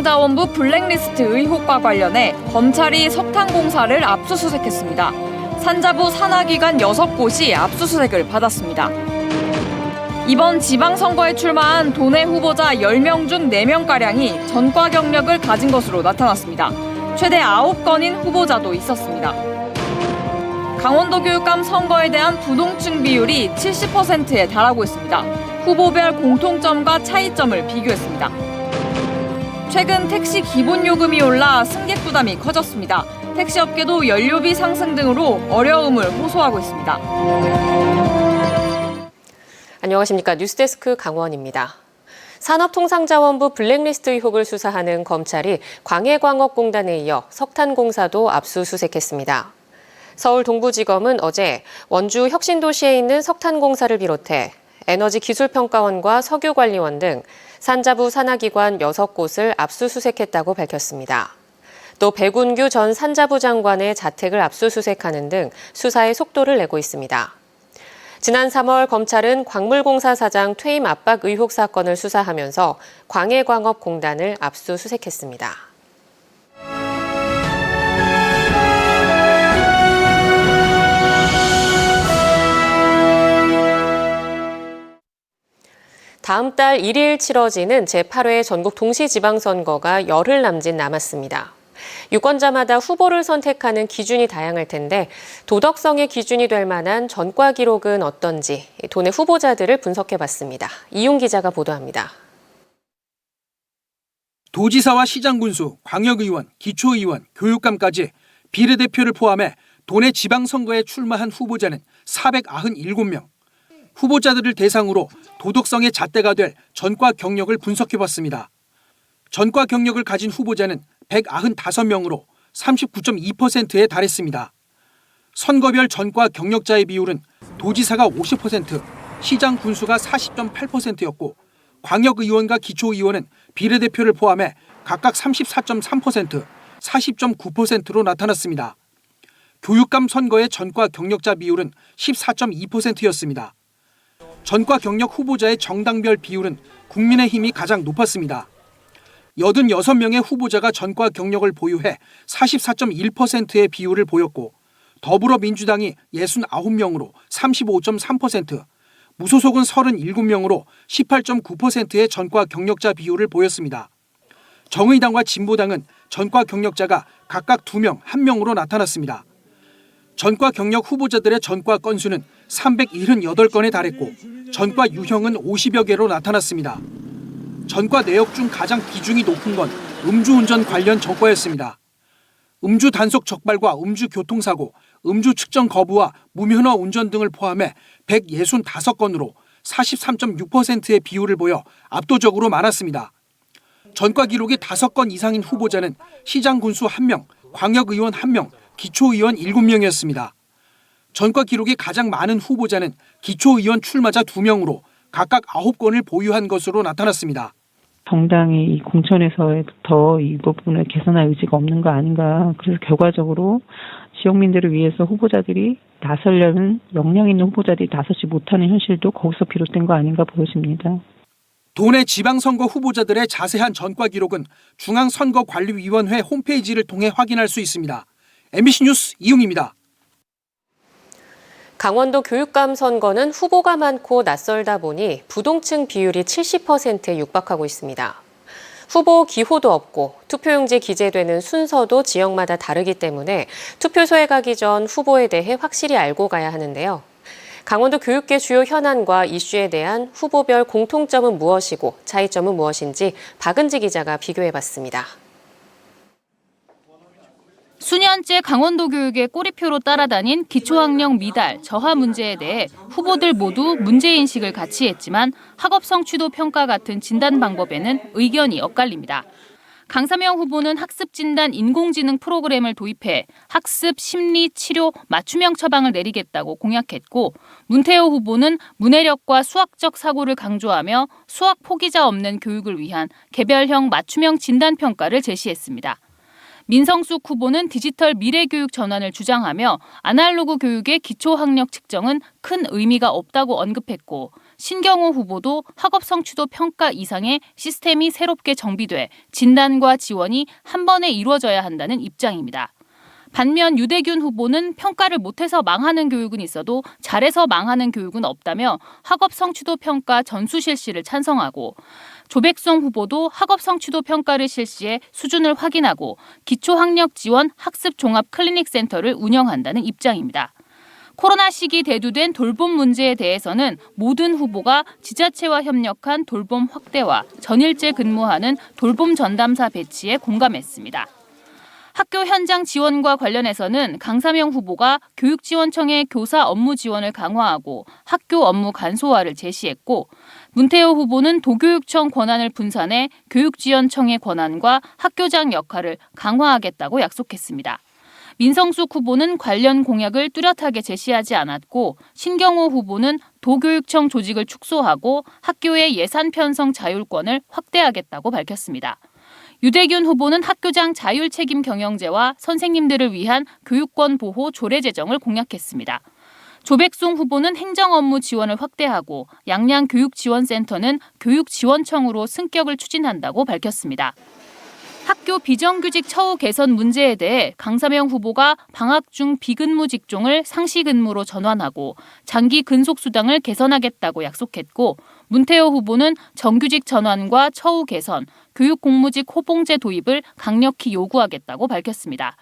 통상자원부 블랙리스트 의혹과 관련해 검찰이 석탄공사를 압수수색했습니다. 산자부 산하기관 6곳이 압수수색을 받았습니다. 이번 지방선거에 출마한 도내 후보자 10명 중 4명가량이 전과 경력을 가진 것으로 나타났습니다. 최대 9건인 후보자도 있었습니다. 강원도 교육감 선거에 대한 부동층 비율이 70%에 달하고 있습니다. 후보별 공통점과 차이점을 비교했습니다. 최근 택시 기본요금이 올라 승객 부담이 커졌습니다. 택시업계도 연료비 상승 등으로 어려움을 호소하고 있습니다. 안녕하십니까. 뉴스데스크 강원입니다. 산업통상자원부 블랙리스트 의혹을 수사하는 검찰이 광해광업공단에 이어 석탄공사도 압수수색했습니다. 서울 동부지검은 어제 원주 혁신도시에 있는 석탄공사를 비롯해 에너지기술평가원과 석유관리원 등 산자부 산하기관 6곳을 압수수색했다고 밝혔습니다. 또 백운규 전 산자부 장관의 자택을 압수수색하는 등 수사에 속도를 내고 있습니다. 지난 3월 검찰은 광물공사 사장 퇴임 압박 의혹 사건을 수사하면서 광해광업공단을 압수수색했습니다. 다음 달 1일 치러지는 제8회 전국 동시지방선거가 열흘 남짓 남았습니다. 유권자마다 후보를 선택하는 기준이 다양할 텐데 도덕성의 기준이 될 만한 전과 기록은 어떤지 도내 후보자들을 분석해봤습니다. 이용 기자가 보도합니다. 도지사와 시장군수, 광역의원, 기초의원, 교육감까지 비례대표를 포함해 도내 지방선거에 출마한 후보자는 497명. 후보자들을 대상으로 도덕성의 잣대가 될 전과 경력을 분석해봤습니다. 전과 경력을 가진 후보자는 195명으로 39.2%에 달했습니다. 선거별 전과 경력자의 비율은 도지사가 50%, 시장 군수가 40.8%였고 광역의원과 기초의원은 비례대표를 포함해 각각 34.3%, 40.9%로 나타났습니다. 교육감 선거의 전과 경력자 비율은 14.2%였습니다. 전과 경력 후보자의 정당별 비율은 국민의힘이 가장 높았습니다. 86명의 후보자가 전과 경력을 보유해 44.1%의 비율을 보였고 더불어민주당이 69명으로 35.3%, 무소속은 37명으로 18.9%의 전과 경력자 비율을 보였습니다. 정의당과 진보당은 전과 경력자가 각각 2명, 1명으로 나타났습니다. 전과 경력 후보자들의 전과 건수는 378건에 달했고 전과 유형은 50여 개로 나타났습니다. 전과 내역 중 가장 비중이 높은 건 음주운전 관련 전과였습니다. 음주 단속 적발과 음주 교통사고, 음주 측정 거부와 무면허 운전 등을 포함해 165건으로 43.6%의 비율을 보여 압도적으로 많았습니다. 전과 기록이 5건 이상인 후보자는 시장 군수 1명, 광역의원 1명, 기초의원 7명이었습니다. 전과 기록이 가장 많은 후보자는 기초의원 출마자 2명으로 각각 9건을 보유한 것으로 나타났습니다. 정당이 이 공천에서부터 이 부분을 개선할 의지가 없는 거 아닌가. 그래서 결과적으로 지역민들을 위해서 후보자들이 나서려는 역량 있는 후보자들이 나서지 못하는 현실도 거기서 비롯된 거 아닌가 보여집니다. 도내 지방선거 후보자들의 자세한 전과 기록은 중앙선거관리위원회 홈페이지를 통해 확인할 수 있습니다. MBC 뉴스 이용입니다. 강원도 교육감 선거는 후보가 많고 낯설다 보니 부동층 비율이 70%에 육박하고 있습니다. 후보 기호도 없고 투표용지에 기재되는 순서도 지역마다 다르기 때문에 투표소에 가기 전 후보에 대해 확실히 알고 가야 하는데요. 강원도 교육계 주요 현안과 이슈에 대한 후보별 공통점은 무엇이고 차이점은 무엇인지 박은지 기자가 비교해봤습니다. 수년째 강원도 교육의 꼬리표로 따라다닌 기초학력 미달, 저하 문제에 대해 후보들 모두 문제인식을 같이 했지만 학업 성취도 평가 같은 진단 방법에는 의견이 엇갈립니다. 강사명 후보는 학습 진단 인공지능 프로그램을 도입해 학습, 심리, 치료, 맞춤형 처방을 내리겠다고 공약했고 문태호 후보는 문해력과 수학적 사고를 강조하며 수학 포기자 없는 교육을 위한 개별형 맞춤형 진단 평가를 제시했습니다. 민성숙 후보는 디지털 미래교육 전환을 주장하며 아날로그 교육의 기초학력 측정은 큰 의미가 없다고 언급했고 신경호 후보도 학업 성취도 평가 이상의 시스템이 새롭게 정비돼 진단과 지원이 한 번에 이루어져야 한다는 입장입니다. 반면 유대균 후보는 평가를 못해서 망하는 교육은 있어도 잘해서 망하는 교육은 없다며 학업 성취도 평가 전수 실시를 찬성하고, 조백송 후보도 학업 성취도 평가를 실시해 수준을 확인하고 기초학력 지원 학습 종합 클리닉 센터를 운영한다는 입장입니다. 코로나 시기 대두된 돌봄 문제에 대해서는 모든 후보가 지자체와 협력한 돌봄 확대와 전일제 근무하는 돌봄 전담사 배치에 공감했습니다. 학교 현장 지원과 관련해서는 강사명 후보가 교육지원청의 교사 업무 지원을 강화하고 학교 업무 간소화를 제시했고, 문태호 후보는 도교육청 권한을 분산해 교육지원청의 권한과 학교장 역할을 강화하겠다고 약속했습니다. 민성숙 후보는 관련 공약을 뚜렷하게 제시하지 않았고, 신경호 후보는 도교육청 조직을 축소하고 학교의 예산 편성 자율권을 확대하겠다고 밝혔습니다. 유대균 후보는 학교장 자율 책임 경영제와 선생님들을 위한 교육권 보호 조례 제정을 공약했습니다. 조백송 후보는 행정 업무 지원을 확대하고 양양교육지원센터는 교육지원청으로 승격을 추진한다고 밝혔습니다. 학교 비정규직 처우 개선 문제에 대해 강사명 후보가 방학 중 비근무 직종을 상시 근무로 전환하고 장기 근속 수당을 개선하겠다고 약속했고, 문태호 후보는 정규직 전환과 처우 개선, 교육 공무직 호봉제 도입을 강력히 요구하겠다고 밝혔습니다.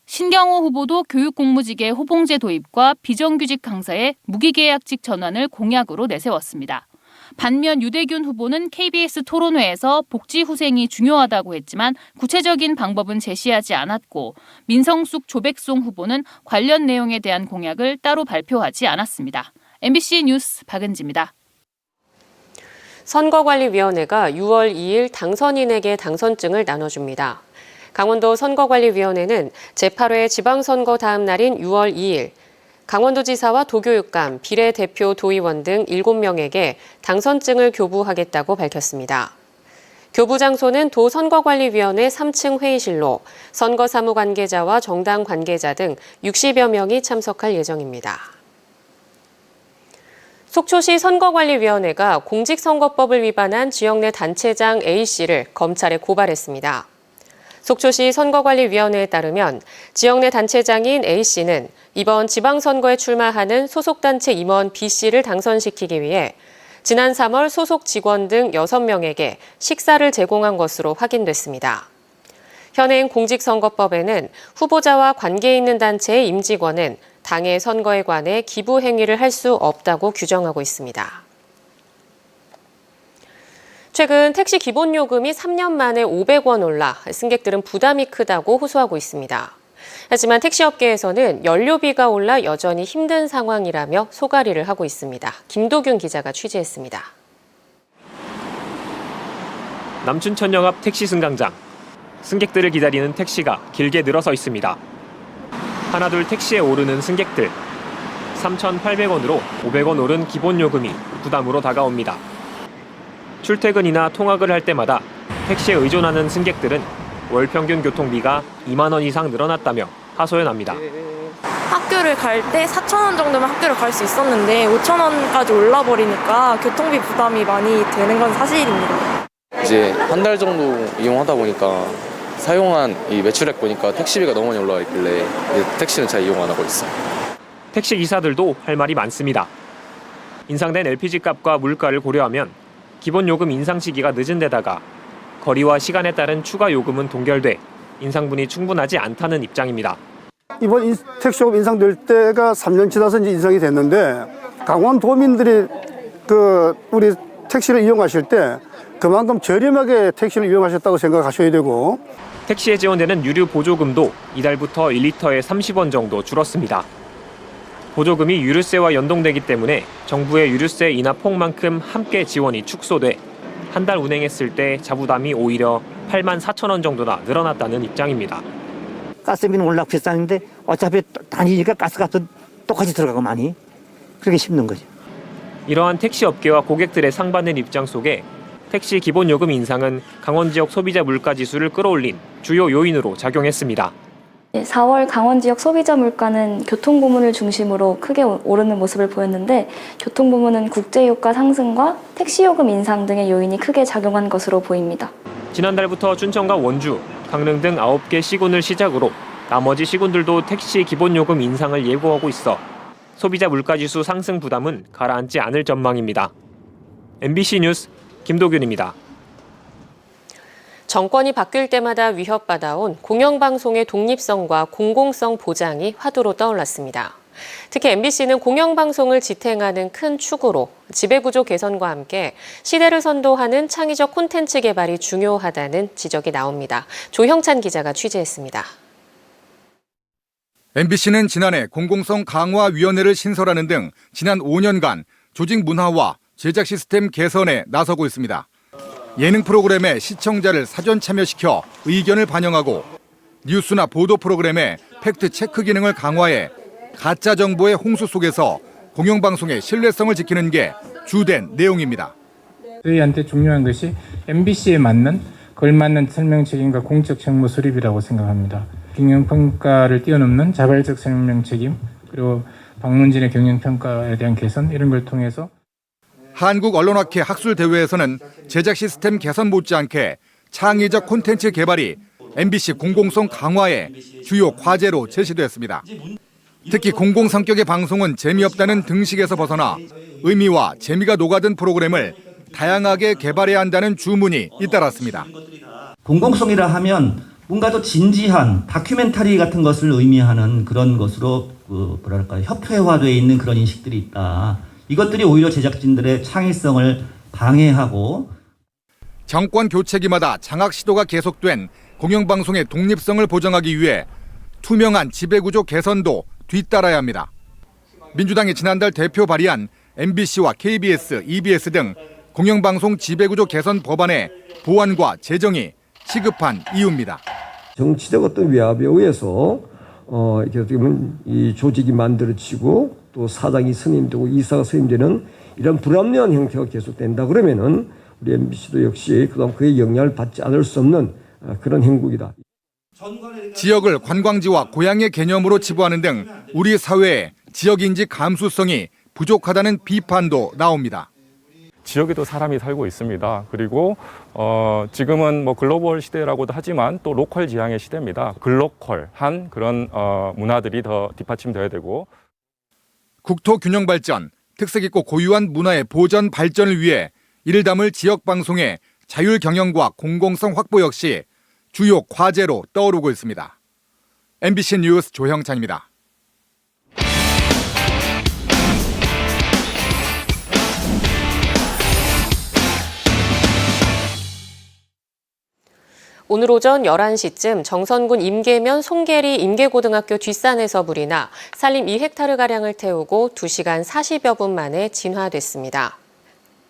신경호 후보도 교육 공무직의 호봉제 도입과 비정규직 강사의 무기계약직 전환을 공약으로 내세웠습니다. 반면 유대균 후보는 KBS 토론회에서 복지 후생이 중요하다고 했지만 구체적인 방법은 제시하지 않았고, 민성숙 조백송 후보는 관련 내용에 대한 공약을 따로 발표하지 않았습니다. MBC 뉴스 박은지입니다. 선거관리위원회가 6월 2일 당선인에게 당선증을 나눠줍니다. 강원도 선거관리위원회는 제8회 지방선거 다음 날인 6월 2일 강원도지사와 도교육감, 비례대표 도의원 등 7명에게 당선증을 교부하겠다고 밝혔습니다. 교부 장소는 도 선거관리위원회 3층 회의실로 선거사무 관계자와 정당 관계자 등 60여 명이 참석할 예정입니다. 속초시 선거관리위원회가 공직선거법을 위반한 지역 내 단체장 A씨를 검찰에 고발했습니다. 속초시 선거관리위원회에 따르면 지역 내 단체장인 A씨는 이번 지방선거에 출마하는 소속단체 임원 B씨를 당선시키기 위해 지난 3월 소속 직원 등 6명에게 식사를 제공한 것으로 확인됐습니다. 현행 공직선거법에는 후보자와 관계 있는 단체의 임직원은 당의 선거에 관해 기부 행위를 할 수 없다고 규정하고 있습니다. 최근 택시 기본요금이 3년 만에 500원 올라 승객들은 부담이 크다고 호소하고 있습니다. 하지만 택시업계에서는 연료비가 올라 여전히 힘든 상황이라며 소가리를 하고 있습니다. 김도균 기자가 취재했습니다. 남춘천역 앞 택시 승강장. 승객들을 기다리는 택시가 길게 늘어서 있습니다. 하나둘 택시에 오르는 승객들. 3,800원으로 500원 오른 기본요금이 부담으로 다가옵니다. 출퇴근이나 통학을 할 때마다 택시에 의존하는 승객들은 월 평균 교통비가 2만 원 이상 늘어났다며 하소연합니다. 학교를 갈 때 4,000원 정도면 학교를 갈 수 있었는데 5,000원까지 올라버리니까 교통비 부담이 많이 되는 건 사실입니다. 이제 한 달 정도 이용하다 보니까 사용한 이 매출액 보니까 택시비가 너무 많이 올라와 있길래 택시는 잘 이용 안 하고 있어요. 택시 기사들도 할 말이 많습니다. 인상된 LPG 값과 물가를 고려하면 기본 요금 인상 시기가 늦은 데다가 거리와 시간에 따른 추가 요금은 동결돼 인상분이 충분하지 않다는 입장입니다. 이번 택시요금 인상될 때가 3년 지나서 이제 인상이 됐는데 강원도민들이 우리 택시를 이용하실 때 그만큼 저렴하게 택시를 이용하셨다고 생각하셔야 되고, 택시에 지원되는 유류 보조금도 이달부터 1리터에 30원 정도 줄었습니다. 보조금이 유류세와 연동되기 때문에 정부의 유류세 인하 폭만큼 함께 지원이 축소돼 한 달 운행했을 때 자부담이 오히려 8만 4천 원 정도나 늘어났다는 입장입니다. 가스비는 워낙 비싼데 어차피 다니니까 가스값도 똑같이 들어가고 많이 그렇게 쉽는 거죠. 이러한 택시 업계와 고객들의 상반된 입장 속에 택시 기본요금 인상은 강원 지역 소비자 물가지수를 끌어올린 주요 요인으로 작용했습니다. 4월 강원 지역 소비자 물가는 교통 부문을 중심으로 크게 오르는 모습을 보였는데 교통 부문은 국제유가 상승과 택시요금 인상 등의 요인이 크게 작용한 것으로 보입니다. 지난달부터 춘천과 원주, 강릉 등 9개 시군을 시작으로 나머지 시군들도 택시 기본요금 인상을 예고하고 있어 소비자 물가지수 상승 부담은 가라앉지 않을 전망입니다. MBC 뉴스 김도균입니다. 정권이 바뀔 때마다 위협받아온 공영방송의 독립성과 공공성 보장이 화두로 떠올랐습니다. 특히 MBC는 공영방송을 지탱하는 큰 축으로 지배구조 개선과 함께 시대를 선도하는 창의적 콘텐츠 개발이 중요하다는 지적이 나옵니다. 조형찬 기자가 취재했습니다. MBC는 지난해 공공성 강화위원회를 신설하는 등 지난 5년간 조직 문화와 제작 시스템 개선에 나서고 있습니다. 예능 프로그램에 시청자를 사전 참여시켜 의견을 반영하고 뉴스나 보도 프로그램에 팩트 체크 기능을 강화해 가짜 정보의 홍수 속에서 공영방송의 신뢰성을 지키는 게 주된 내용입니다. 저희한테 중요한 것이 MBC에 맞는 걸맞는 설명 책임과 공적 책무 수립이라고 생각합니다. 경영평가를 뛰어넘는 자발적 설명 책임, 그리고 방문진의 경영평가에 대한 개선 이런 걸 통해서 한국언론학회 학술대회에서는 제작 시스템 개선 못지않게 창의적 콘텐츠 개발이 MBC 공공성 강화의 주요 과제로 제시됐습니다. 특히 공공 성격의 방송은 재미없다는 등식에서 벗어나 의미와 재미가 녹아든 프로그램을 다양하게 개발해야 한다는 주문이 잇따랐습니다. 공공성이라 하면 뭔가 더 진지한 다큐멘터리 같은 것을 의미하는 그런 것으로 협회화되어 있는 그런 인식들이 있다. 이것들이 오히려 제작진들의 창의성을 방해하고 정권 교체기마다 장악 시도가 계속된 공영방송의 독립성을 보장하기 위해 투명한 지배구조 개선도 뒤따라야 합니다. 민주당이 지난달 대표 발의한 MBC와 KBS, EBS 등 공영방송 지배구조 개선 법안의 보완과 제정이 시급한 이유입니다. 정치적 어떤 외압에 의해서 이렇게 어떻게 보면 이 조직이 만들어지고 또 사장이 선임되고 이사가 선임되는 이런 불합리한 형태가 계속된다 그러면은 우리 MBC도 역시 그동안 그의 영향을 받지 않을 수 없는 그런 행국이다. 지역을 관광지와 고향의 개념으로 치부하는 등 우리 사회의 지역인지 감수성이 부족하다는 비판도 나옵니다. 지역에도 사람이 살고 있습니다. 그리고 지금은 뭐 글로벌 시대라고도 하지만 또 로컬 지향의 시대입니다. 글로컬한 그런 문화들이 더 뒷받침돼야 되고 국토 균형 발전, 특색 있고 고유한 문화의 보전 발전을 위해 이를 담을 지역 방송의 자율 경영과 공공성 확보 역시 주요 과제로 떠오르고 있습니다. MBC 뉴스 조형찬입니다. 오늘 오전 11시쯤 정선군 임계면 송계리 임계고등학교 뒷산에서 불이 나 산림 2헥타르가량을 태우고 2시간 40여 분 만에 진화됐습니다.